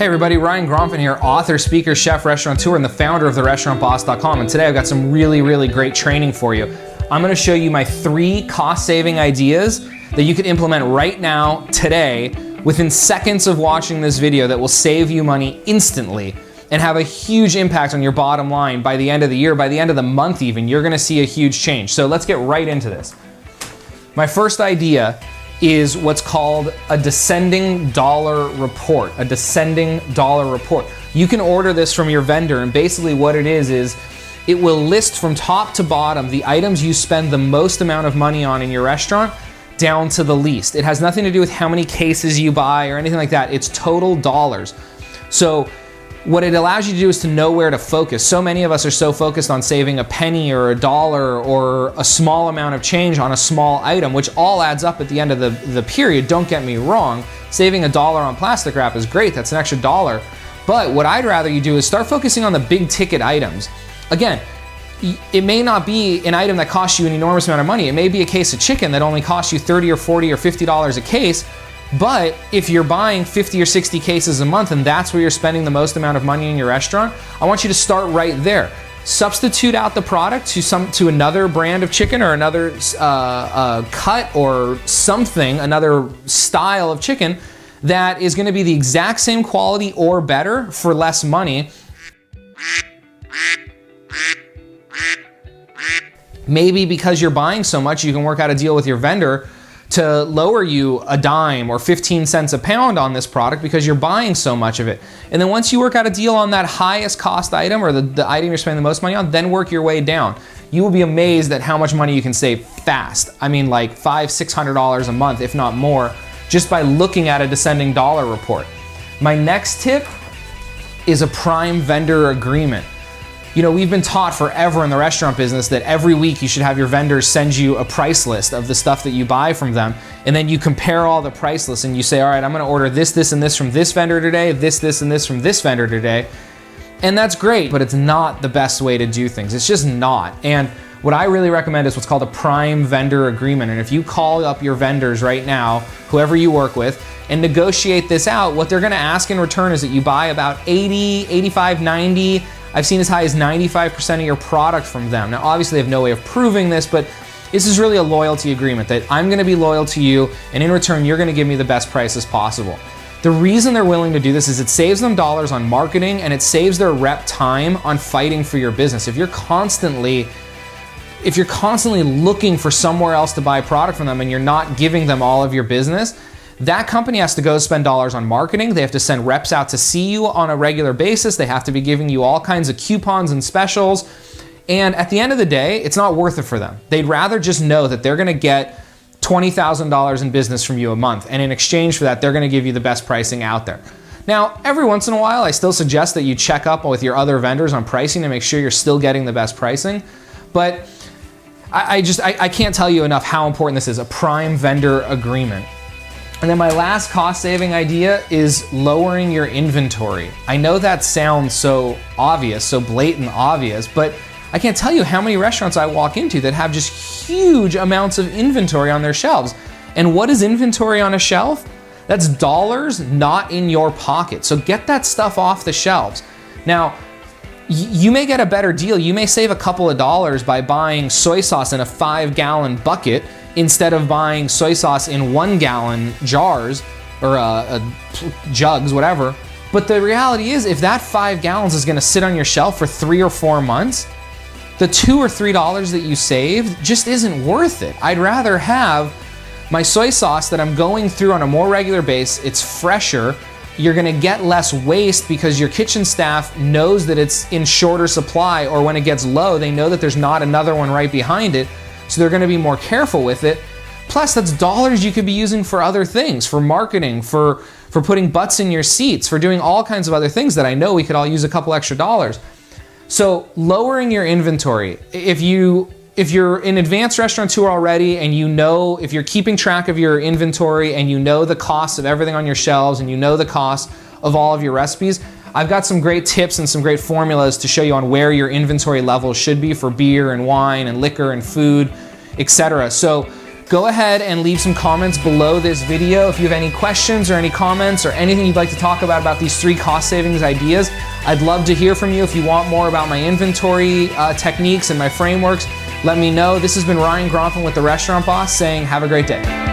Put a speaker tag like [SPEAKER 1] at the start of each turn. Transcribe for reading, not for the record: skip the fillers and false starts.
[SPEAKER 1] Hey everybody, Ryan Gromfin here, author, speaker, chef, restaurateur, and the founder of therestaurantboss.com. And today I've got some really great training for you. I'm gonna show you my 3 cost-saving ideas that you can implement right now, today, within seconds of watching this video that will save you money instantly and have a huge impact on your bottom line by the end of the year, by the end of the month even. You're gonna see a huge change. So let's get right into this. My first idea is what's called a descending dollar report. A descending dollar report. You can order this from your vendor, and basically what it is it will list from top to bottom the items you spend the most amount of money on in your restaurant down to the least. It has nothing to do with how many cases you buy or anything like that. It's total dollars. So what it allows you to do is to know where to focus. So many of us are so focused on saving a penny or a dollar or a small amount of change on a small item, which all adds up at the end of the period. Don't get me wrong. Saving $1 on plastic wrap is great. That's an extra $1. But what I'd rather you do is start focusing on the big ticket items. Again, it may not be an item that costs you an enormous amount of money. It may be a case of chicken that only costs you $30 or $40 or $50 a case. But if you're buying 50 or 60 cases a month and that's where you're spending the most amount of money in your restaurant, I want you to start right there. Substitute out the product to another brand of chicken or another cut or something, another style of chicken that is gonna be the exact same quality or better for less money. Maybe because you're buying so much, you can work out a deal with your vendor to lower you a dime or 15 cents a pound on this product because you're buying so much of it. And then once you work out a deal on that highest cost item or the item you're spending the most money on, then work your way down. You will be amazed at how much money you can save fast. I mean, like $500-600 a month, if not more, just by looking at a descending dollar report. My next tip is a prime vendor agreement. You know, we've been taught forever in the restaurant business that every week you should have your vendors send you a price list of the stuff that you buy from them, and then you compare all the price lists and you say, all right, I'm gonna order this, and this from this vendor today, this, and this from this vendor today. And that's great, but it's not the best way to do things. It's just not. And what I really recommend is what's called a prime vendor agreement. And if you call up your vendors right now, whoever you work with, and negotiate this out, what they're gonna ask in return is that you buy about 80, 85, 90, I've seen as high as 95% of your product from them. Now, obviously they have no way of proving this, but this is really a loyalty agreement that I'm gonna be loyal to you, and in return, you're gonna give me the best prices possible. The reason they're willing to do this is it saves them dollars on marketing, and it saves their rep time on fighting for your business. If you're constantly looking for somewhere else to buy product from them and you're not giving them all of your business, that company has to go spend dollars on marketing. They have to send reps out to see you on a regular basis. They have to be giving you all kinds of coupons and specials. And at the end of the day, it's not worth it for them. They'd rather just know that they're gonna get $20,000 in business from you a month. And in exchange for that, they're gonna give you the best pricing out there. Now, every once in a while, I still suggest that you check up with your other vendors on pricing to make sure you're still getting the best pricing. But I can't tell you enough how important this is, a prime vendor agreement. And then my last cost-saving idea is lowering your inventory. I know that sounds so obvious, so blatant obvious, but I can't tell you how many restaurants I walk into that have just huge amounts of inventory on their shelves. And what is inventory on a shelf? That's dollars not in your pocket. So get that stuff off the shelves. Now, you may get a better deal. You may save a couple of dollars by buying soy sauce in a 5-gallon bucket instead of buying soy sauce in 1-gallon jars or jugs, whatever. But the reality is, if that 5 gallons is gonna sit on your shelf for 3 or 4 months, the $2 or $3 that you saved just isn't worth it. I'd rather have my soy sauce that I'm going through on a more regular basis. It's fresher. You're gonna get less waste because your kitchen staff knows that it's in shorter supply, or when it gets low, they know that there's not another one right behind it. So they're gonna be more careful with it. Plus, that's dollars you could be using for other things, for marketing, for putting butts in your seats, for doing all kinds of other things that I know we could all use a couple extra dollars. So lowering your inventory. If you're an advanced restaurateur already and you know, if you're keeping track of your inventory and you know the cost of everything on your shelves and you know the cost of all of your recipes, I've got some great tips and some great formulas to show you on where your inventory levels should be for beer and wine and liquor and food, etc. So Go ahead and leave some comments below this video. If you have any questions or any comments or anything you'd like to talk about these 3 cost savings ideas, I'd love to hear from you. If you want more about my inventory techniques and my frameworks, let me know. This has been Ryan Gromfin with The Restaurant Boss saying have a great day.